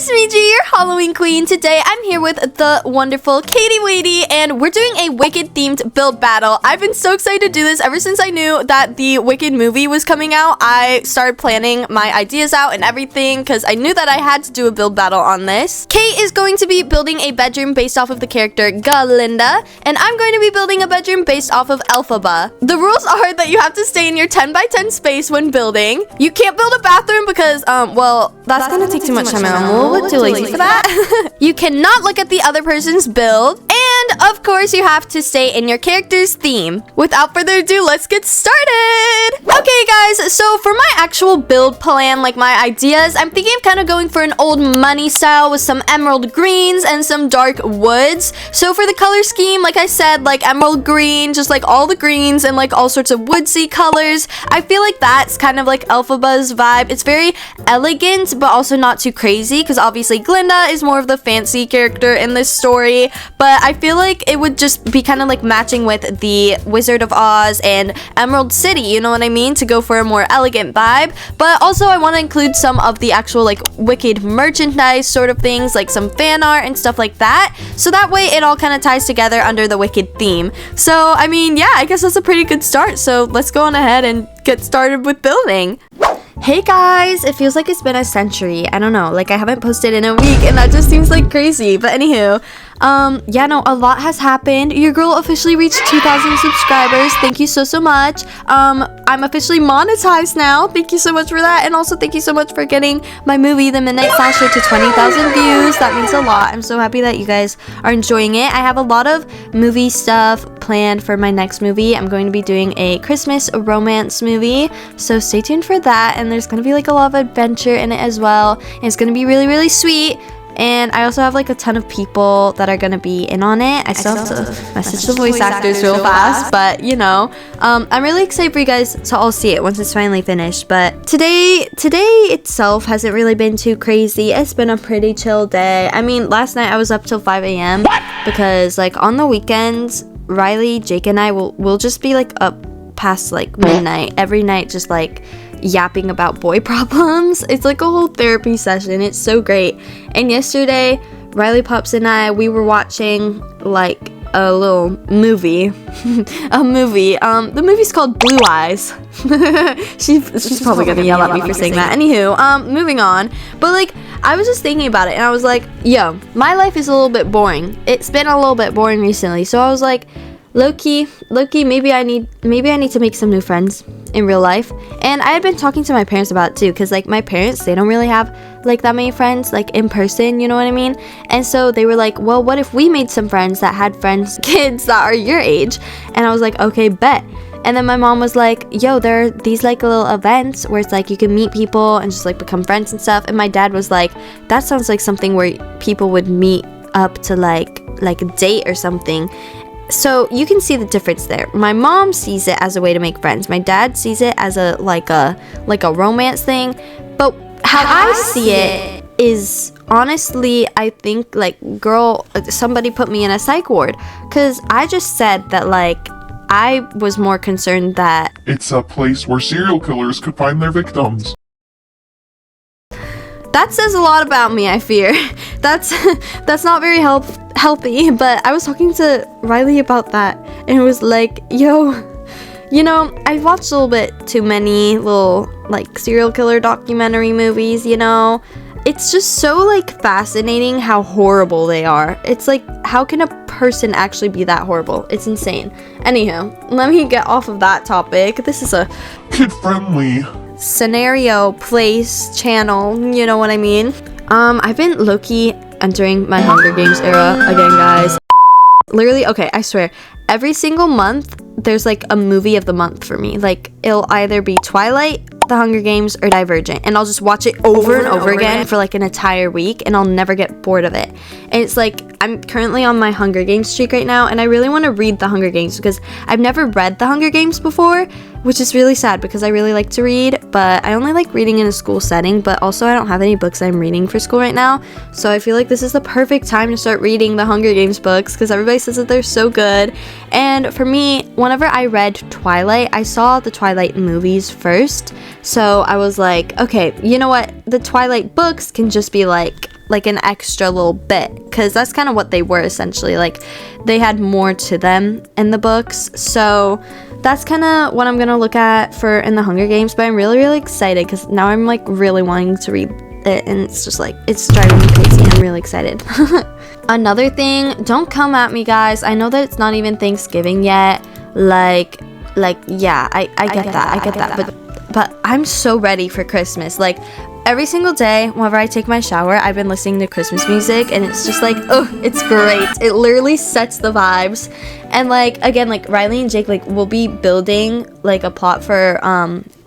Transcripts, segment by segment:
it's me, G, your Halloween queen. Today I'm here with the wonderful Katie Wadey, and we're doing a Wicked themed build battle. I've been so excited to do this ever since I knew that the Wicked movie was coming out. I started planning my ideas out and everything because I knew that I had to do a build battle on this. Kate is going to be building a bedroom based off of the character Galinda, and I'm going to be building a bedroom based off of Elphaba. The rules are that you have to stay in your 10 by 10 space when building. You can't build a bathroom because, well, that's gonna take too much time. I'm a little bit too lazy for that. You cannot look at the other person's build. And of course, you have to stay in your character's theme. Without further ado, let's get started. Okay, guys, so for my actual build plan, like my ideas, I'm thinking of kind of going for an old money style with some emerald greens and some dark woods. So for the color scheme, like I said, like emerald green, just like all the greens and like all sorts of woodsy colors. I feel like that's kind of like Elphaba's vibe. It's very elegant, but also not too crazy, because obviously Glinda is more of the fancy character in this story, but I feel like it would just be kind of like matching with the Wizard of Oz and Emerald City, you know what I mean, to go for a more elegant vibe. But also I want to include some of the actual like Wicked merchandise sort of things, like some fan art and stuff like that, so that way it all kind of ties together under the Wicked theme. So I mean, yeah, I guess that's a pretty good start, so let's go on ahead and get started with building. Hey guys, it feels like it's been a century. I don't know, like I haven't posted in a week and that just seems like crazy. But anywho, yeah, no, a lot has happened. Your girl officially reached 2,000 subscribers. Thank you so much. I'm officially monetized now. Thank you so much for that. And also thank you so much for getting my movie, The Midnight Slasher, to 20,000 views. That means a lot. I'm so happy that you guys are enjoying it. I have a lot of movie stuff planned for my next movie. I'm going to be doing a Christmas romance movie, so stay tuned for that. And there's going to be like a lot of adventure in it as well. And it's going to be really sweet. And I also have like a ton of people that are gonna be in on it. I still have to message the voice actors real fast, but you know, I'm really excited for you guys to all see it once it's finally finished. But today itself hasn't really been too crazy. It's been a pretty chill day. I mean, last night I was up till 5 a.m. because like on the weekends, Riley, Jake, and I will just be like up past like midnight every night, just like yapping about boy problems. It's like a whole therapy session. It's so great. And yesterday, Riley Pops and we were watching like a little movie. The movie's called Blue Eyes. she's probably gonna yell at me for saying that. Anywho, moving on. But like, I was just thinking about it and I was like, yo, my life is a little bit boring. It's been a little bit boring recently. So I was like, low-key, maybe I need to make some new friends in real life. And I had been talking to my parents about it too, because like my parents, they don't really have like that many friends like in person, you know what I mean? And so they were like, well, what if we made some friends that had kids that are your age? And I was like, okay, bet. And then my mom was like, yo, there are these like little events where it's like you can meet people and just like become friends and stuff. And my dad was like, that sounds like something where people would meet up to like a date or something. So you can see the difference there. My mom sees it as a way to make friends. My dad sees it as a romance thing. But how I see it is, honestly, I think like, girl, somebody put me in a psych ward, because I just said that like I was more concerned that it's a place where serial killers could find their victims. That says a lot about me, I fear. That's not very healthy, but I was talking to Riley about that, and it was like, yo, you know, I've watched a little bit too many little, like, serial killer documentary movies, you know? It's just so, like, fascinating how horrible they are. It's like, how can a person actually be that horrible? It's insane. Anywho, let me get off of that topic. This is a kid-friendly scenario place channel, you know what I mean? I've been low-key entering my Hunger Games era again, guys. Literally, okay, I swear, every single month there's like a movie of the month for me. Like, it'll either be Twilight, The Hunger Games, or Divergent, and I'll just watch it over and over again for like an entire week, and I'll never get bored of it. And it's like, I'm currently on my Hunger Games streak right now, and I really want to read The Hunger Games because I've never read The Hunger Games before, which is really sad because I really like to read, but I only like reading in a school setting, but also I don't have any books I'm reading for school right now, so I feel like this is the perfect time to start reading the Hunger Games books because everybody says that they're so good. And for me, whenever I read Twilight, I saw the Twilight movies first, so I was like, okay, you know what, the Twilight books can just be like like an extra little bit, because that's kind of what they were essentially. Like, they had more to them in the books. So that's kind of what I'm gonna look at for in the Hunger Games. But I'm really excited because now I'm like really wanting to read it, and it's just like, it's driving me crazy. I'm really excited. Another thing, don't come at me, guys. I know that it's not even Thanksgiving yet. Like yeah, I get that. But I'm so ready for Christmas. Like, every single day whenever I take my shower, I've been listening to Christmas music, and it's just like, oh, it's great. It literally sets the vibes. And like, again, like Riley and Jake, like, will be building like a plot for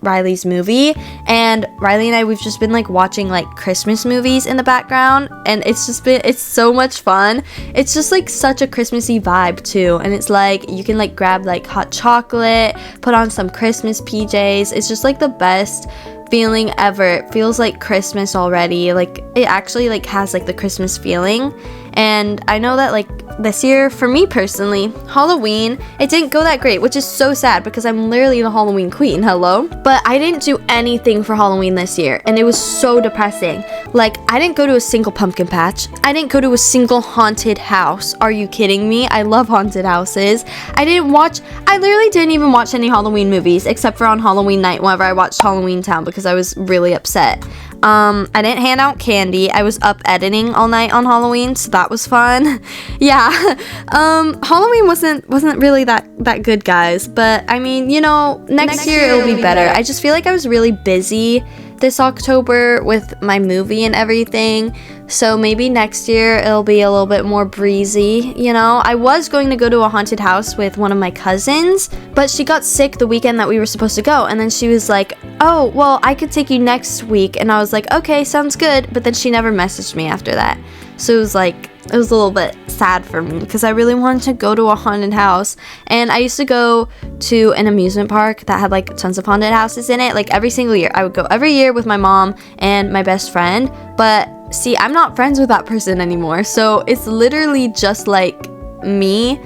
Riley's movie, and Riley and I, we've just been like watching like Christmas movies in the background, and it's so much fun. It's just like such a Christmassy vibe too, and it's like you can like grab like hot chocolate, put on some Christmas PJs. It's just like the best feeling ever. It feels like Christmas already. Like, it actually like has like the Christmas feeling. And I know that like this year, for me personally, Halloween, it didn't go that great, which is so sad because I'm literally the Halloween queen, hello. But I didn't do anything for Halloween this year, and it was so depressing. Like, I didn't go to a single pumpkin patch. I didn't go to a single haunted house. Are you kidding me? I love haunted houses. I literally didn't even watch any Halloween movies except for on Halloween night whenever I watched Halloween Town because I was really upset. I didn't hand out candy. I was up editing all night on Halloween, so that was fun. Yeah. Halloween wasn't really that good, guys, but I mean, you know, next year it'll be better. I just feel like I was really busy this October with my movie and everything, so maybe next year it'll be a little bit more breezy, you know. I was going to go to a haunted house with one of my cousins, but she got sick the weekend that we were supposed to go, and then she was like, oh, well, I could take you next week, and I was like, okay, sounds good, but then she never messaged me after that. So it was a little bit sad for me because I really wanted to go to a haunted house. And I used to go to an amusement park that had like tons of haunted houses in it, like every single year. I would go every year with my mom and my best friend. But see, I'm not friends with that person anymore. So it's literally just like me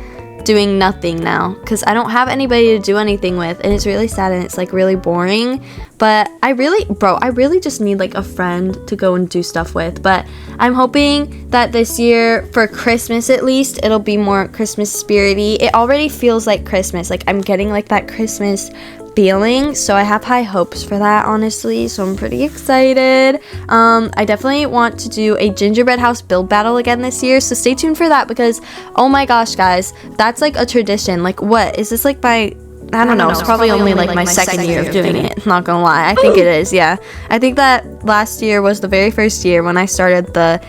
doing nothing now because I don't have anybody to do anything with, and it's really sad, and it's like really boring. But I really just need like a friend to go and do stuff with. But I'm hoping that this year, for Christmas at least, it'll be more Christmas spirity. It already feels like Christmas. Like, I'm getting like that Christmas feeling, so I have high hopes for that, honestly, so I'm pretty excited. I definitely want to do a gingerbread house build battle again this year, so stay tuned for that because, oh my gosh, guys, that's like a tradition. Like, what is this, like I don't know, it's probably only like my second year of doing it, not gonna lie. I think it is, yeah. I think that last year was the very first year when I started the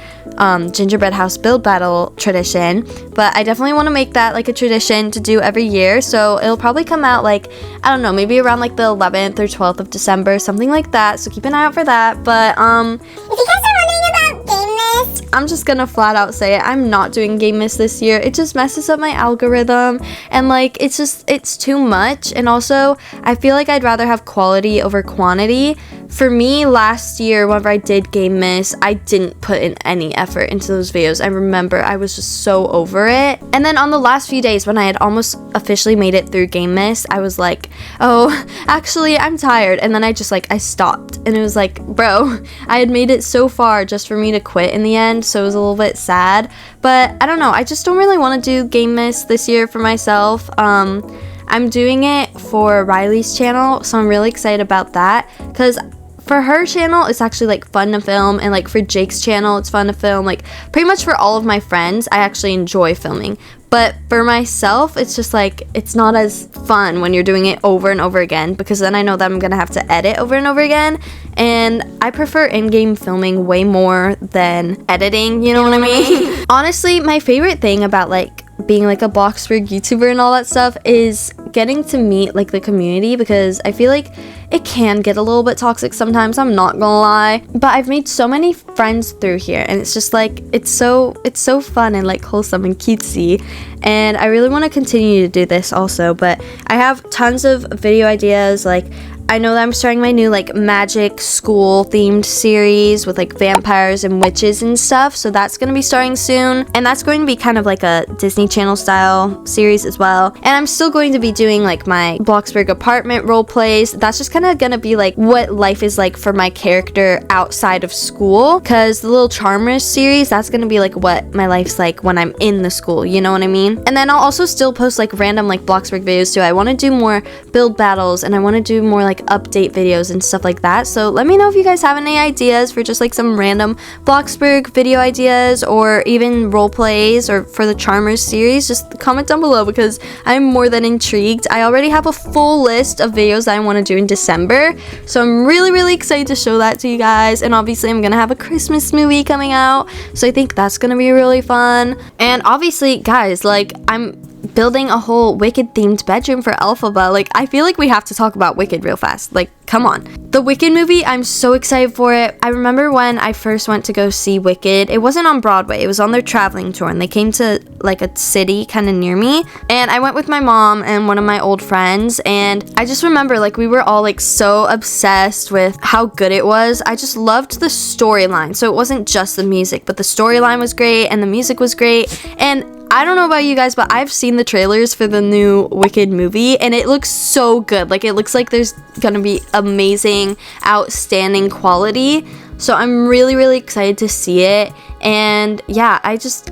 gingerbread house build battle tradition, but I definitely want to make that like a tradition to do every year, so it'll probably come out like, I don't know, maybe around like the 11th or 12th of December, something like that, so keep an eye out for that. But if you guys are wondering about Game Miss, I'm just gonna flat out say it, I'm not doing Game Miss this year. It just messes up my algorithm, and like, it's too much, and also I feel like I'd rather have quality over quantity. For me, last year, whenever I did Game Miss, I didn't put in any effort into those videos. I remember I was just so over it. And then on the last few days when I had almost officially made it through Game Miss, I was like, oh, actually, I'm tired. And then I stopped. And it was like, bro, I had made it so far just for me to quit in the end. So it was a little bit sad. But I don't know. I just don't really want to do Game Miss this year for myself. I'm doing it for Riley's channel, so I'm really excited about that, because for her channel, it's actually like fun to film, and like for Jake's channel, it's fun to film. Like, pretty much for all of my friends, I actually enjoy filming. But for myself, it's just like, it's not as fun when you're doing it over and over again, because then I know that I'm gonna have to edit over and over again, and I prefer in-game filming way more than editing, you know what I mean? Honestly, my favorite thing about like being like a Bloxburg YouTuber and all that stuff is getting to meet like the community, because I feel like it can get a little bit toxic sometimes, I'm not gonna lie, but I've made so many friends through here, and it's just like, it's so fun and like wholesome and cutesy, and I really want to continue to do this also. But I have tons of video ideas. Like, I know that I'm starting my new like magic school themed series with like vampires and witches and stuff, so that's gonna be starting soon, and that's going to be kind of like a Disney Channel style series as well. And I'm still going to be doing like my Bloxburg apartment role plays. That's just kind of gonna be like what life is like for my character outside of school, because the little Charmers series, that's gonna be like what my life's like when I'm in the school, you know what I mean? And then I'll also still post like random like Bloxburg videos too. I want to do more build battles, and I want to do more like update videos and stuff like that. So let me know if you guys have any ideas for just like some random Bloxburg video ideas, or even role plays, or for the Charmers series. Just comment down below, because I'm more than intrigued. I already have a full list of videos that I want to do in December, so I'm really excited to show that to you guys. And obviously I'm gonna have a Christmas movie coming out, so I think that's gonna be really fun. And obviously guys, like, I'm building a whole Wicked themed bedroom for Elphaba. Like, I feel like we have to talk about Wicked real fast. Like, come on. The Wicked movie, I'm so excited for it. I remember when I first went to go see Wicked, it wasn't on Broadway, it was on their traveling tour, and they came to like a city kind of near me, and I went with my mom and one of my old friends, and I just remember like we were all like so obsessed with how good it was. I just loved the storyline. So it wasn't just the music, but the storyline was great and the music was great. And I don't know about you guys, but I've seen the trailers for the new Wicked movie, and it looks so good. Like, it looks like there's gonna be amazing, outstanding quality. So I'm really excited to see it. And yeah,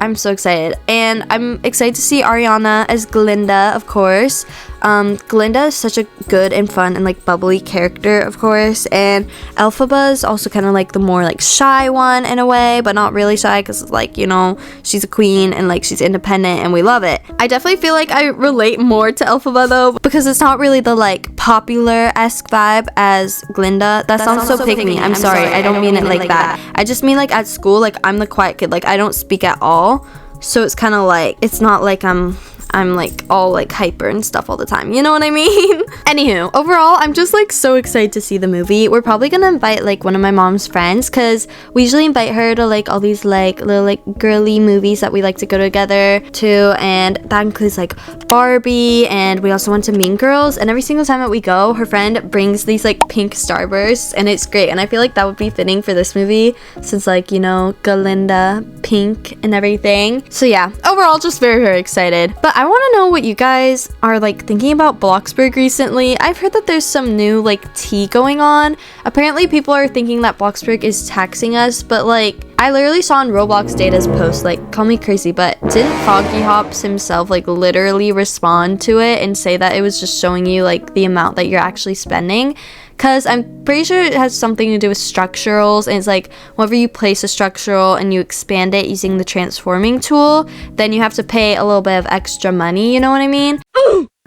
I'm so excited. And I'm excited to see Ariana as Glinda, of course. Galinda is such a good and fun and like bubbly character, of course, and Elphaba is also kind of like the more like shy one in a way, but not really shy, because like, you know, she's a queen and like she's independent and we love it. I definitely feel like I relate more to Elphaba though, because it's not really the like popular-esque vibe as Glinda. That sounds so pick me. I'm sorry, I don't mean it like that. I just mean like at school, like I'm the quiet kid, like I don't speak at all, so it's kind of like, it's not like I'm like all like hyper and stuff all the time, you know what I mean? Anywho, overall, I'm just like so excited to see the movie. We're probably gonna invite like one of my mom's friends, because we usually invite her to like all these like little like girly movies that we like to go together to, and that includes like Barbie, and we also went to Mean Girls. And every single time that we go, her friend brings these like pink starbursts, and it's great. And I feel like that would be fitting for this movie, since like, you know, Galinda, pink and everything. So yeah, overall just very excited. But I want to know what you guys are like thinking about Bloxburg recently. I've heard that there's some new like tea going on. Apparently people are thinking that Bloxburg is taxing us, but like I literally saw on Roblox Data's post, like, call me crazy, but didn't Froggy Hops himself like literally respond to it and say that it was just showing you like the amount that you're actually spending? Because I'm pretty sure it has something to do with structurals, and it's like whenever you place a structural and you expand it using the transforming tool, then you have to pay a little bit of extra money, you know what I mean?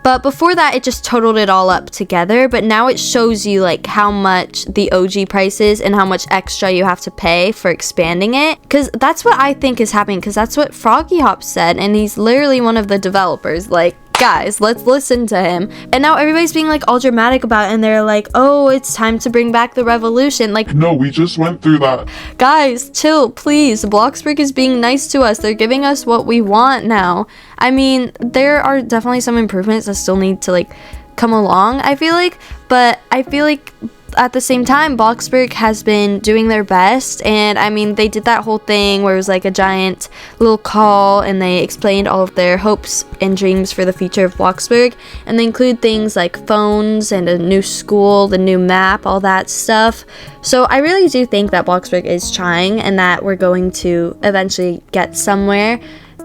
But before that, it just totaled it all up together, but now it shows you like how much the OG price is and how much extra you have to pay for expanding it, because that's what I think is happening, because that's what Froggy Hop said, and he's literally one of the developers. Like, guys, let's listen to him. And now everybody's being like all dramatic about it, and they're like, oh, it's time to bring back the revolution. Like, No, we just went through that. guys, chill, please. Bloxburg is being nice to us. They're giving us what we want now. I mean, there are definitely some improvements that still need to like come along, I feel like, but I feel like at the same time, Bloxburg has been doing their best. And I mean, they did that whole thing where it was like a giant little call, and they explained all of their hopes and dreams for the future of Bloxburg, and they include things like phones and a new school, the new map, all that stuff. So I really do think that Bloxburg is trying, and that we're going to eventually get somewhere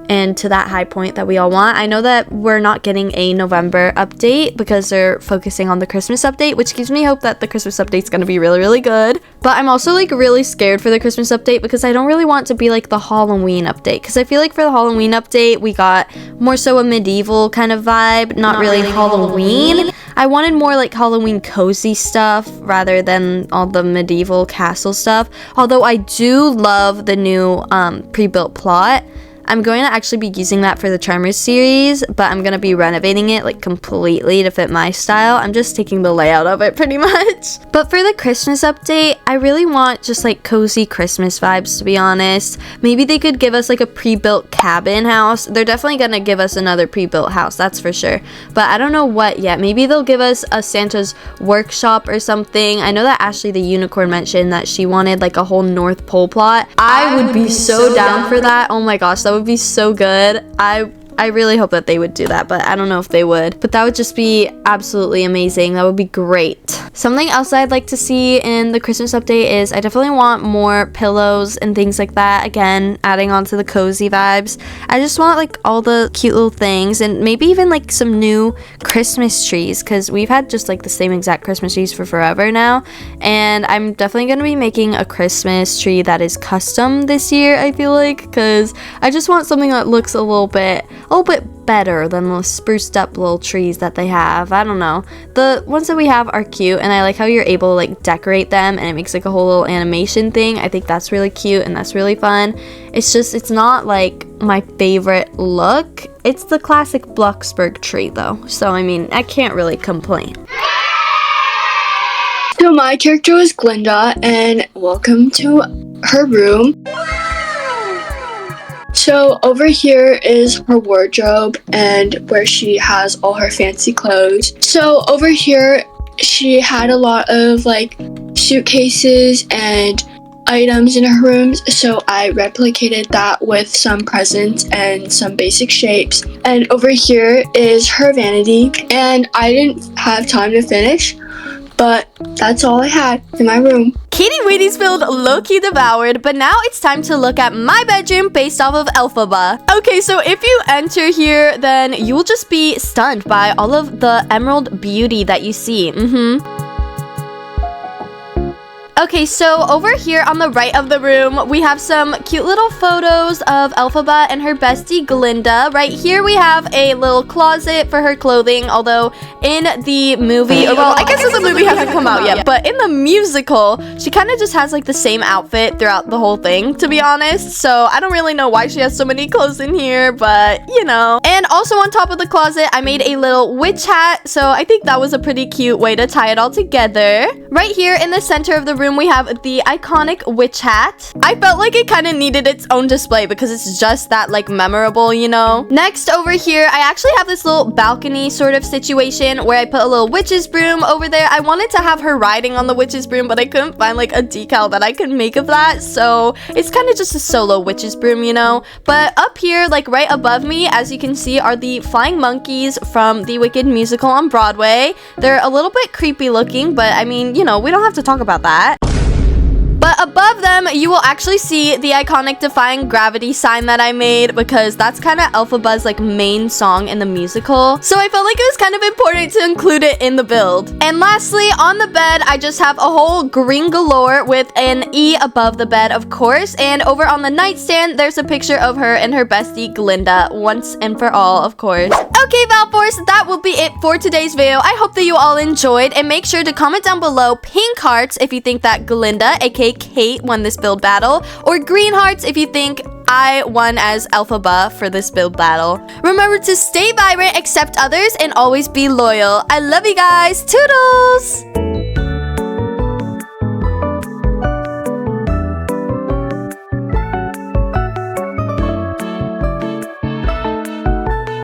and to that high point that we all want. I know that we're not getting a November update because they're focusing on the Christmas update, which gives me hope that the Christmas update's gonna be really good. But I'm also like really scared for the Christmas update, because I don't really want to be like the Halloween update, because I feel like for the Halloween update we got more so a medieval kind of vibe, not really Halloween. I wanted more like Halloween cozy stuff rather than all the medieval castle stuff, although I do love the new pre-built plot. I'm going to actually be using that for the Charmers series, but I'm going to be renovating it like completely to fit my style. I'm just taking the layout of it pretty much. But for the Christmas update, I really want just like cozy Christmas vibes, to be honest. Maybe they could give us like a pre-built cabin house. They're definitely going to give us another pre-built house, that's for sure. But I don't know what yet. Maybe they'll give us a Santa's workshop or something. I know that Ashley the unicorn mentioned that she wanted like a whole North Pole plot. I would be so down for that. Oh my gosh, that would be so good. I really hope that they would do that, but I don't know if they would. But that would just be absolutely amazing. That would be great. Something else I'd like to see in the Christmas update is I definitely want more pillows and things like that. Again, adding on to the cozy vibes. I just want like all the cute little things and maybe even like some new Christmas trees, because we've had just like the same exact Christmas trees for forever now. And I'm definitely going to be making a Christmas tree that is custom this year, I feel like, because I just want something that looks a little bit better than the spruced up little trees that they have. I don't know. The ones that we have are cute, and I like how you're able to like decorate them and it makes like a whole little animation thing. I think that's really cute and that's really fun. It's not like my favorite look. It's the classic Bloxburg tree though. So I mean, I can't really complain. So my character was Glinda, and welcome to her room. So over here is her wardrobe and where she has all her fancy clothes. So over here she had a lot of like suitcases and items in her rooms, so I replicated that with some presents and some basic shapes. And over here is her vanity, and I didn't have time to finish, but that's all I had in my room. Katie Wheaties build low-key devoured, but now it's time to look at my bedroom based off of Elphaba. Okay, so if you enter here, then you will just be stunned by all of the emerald beauty that you see. Okay, so over here on the right of the room, we have some cute little photos of Elphaba and her bestie Galinda. Right here, we have a little closet for her clothing, although in the movie, well, I guess the movie hasn't come out yet, but in the musical, she kind of just has like the same outfit throughout the whole thing, to be honest. So I don't really know why she has so many clothes in here, but you know. And also on top of the closet, I made a little witch hat, so I think that was a pretty cute way to tie it all together. Right here in the center of the room, we have the iconic witch hat. I felt like it kind of needed its own display because it's just that like memorable, you know. Next over here, I actually have this little balcony sort of situation where I put a little witch's broom over there. I wanted to have her riding on the witch's broom, but I couldn't find like a decal that I could make of that, so it's kind of just a solo witch's broom, you know. But up here, like right above me, as you can see, are the flying monkeys from the Wicked musical on Broadway. They're a little bit creepy looking, but I mean, you know, we don't have to talk about that. But above them, you will actually see the iconic Defying Gravity sign that I made, because that's kind of Elphaba's like main song in the musical. So I felt like it was kind of important to include it in the build. And lastly, on the bed, I just have a whole green galore with an E above the bed, of course. And over on the nightstand, there's a picture of her and her bestie Glinda, once and for all, of course. Okay, Valforce, that will be it for today's video. I hope that you all enjoyed, and make sure to comment down below pink hearts if you think that Galinda, aka Kate, won this build battle, or green hearts if you think I won as Elphaba for this build battle. Remember to stay vibrant, accept others, and always be loyal. I love you guys. Toodles!